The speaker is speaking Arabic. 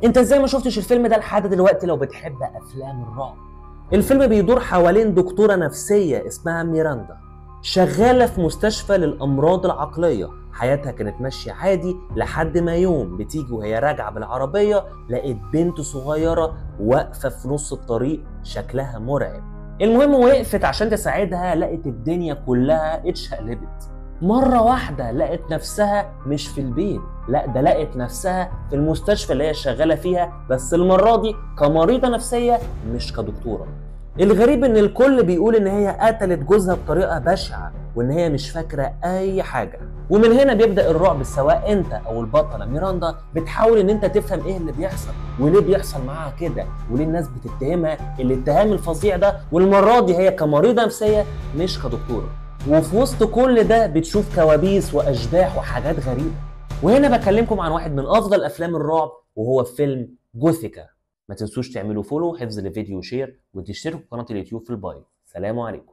انت ازاي ما شفتش الفيلم ده لحد دلوقتي لو بتحب افلام الرعب؟ الفيلم بيدور حوالين دكتورة نفسية اسمها ميراندا، شغالة في مستشفى للأمراض العقلية. حياتها كانت ماشية عادي لحد ما يوم بتيجي وهي راجعة بالعربية لقيت بنت صغيرة واقفة في نص الطريق شكلها مرعب. المهم وقفت عشان تساعدها، لقيت الدنيا كلها اتشقلبت. مرة واحدة لقت نفسها مش في البيت، لا ده لقت نفسها في المستشفى اللي هي شغالة فيها، بس المرة دي كمريضة نفسية مش كدكتورة. الغريب ان الكل بيقول ان هي قتلت جوزها بطريقة بشعة وان هي مش فاكرة اي حاجة. ومن هنا بيبدأ الرعب، سواء انت او البطلة ميراندا بتحاول ان انت تفهم ايه اللي بيحصل وليه بيحصل معاها كده وليه الناس بتتهمها الاتهام الفظيع ده، والمرة دي هي كمريضة نفسية مش كدكتورة. وفي وسط كل ده بتشوف كوابيس واشباح وحاجات غريبة. وهنا بكلمكم عن واحد من افضل افلام الرعب، وهو فيلم جوثيكا. ما تنسوش تعملوا فولو، حفظ للفيديو وشير، وتشتركوا في قناة اليوتيوب في البايو. سلام عليكم.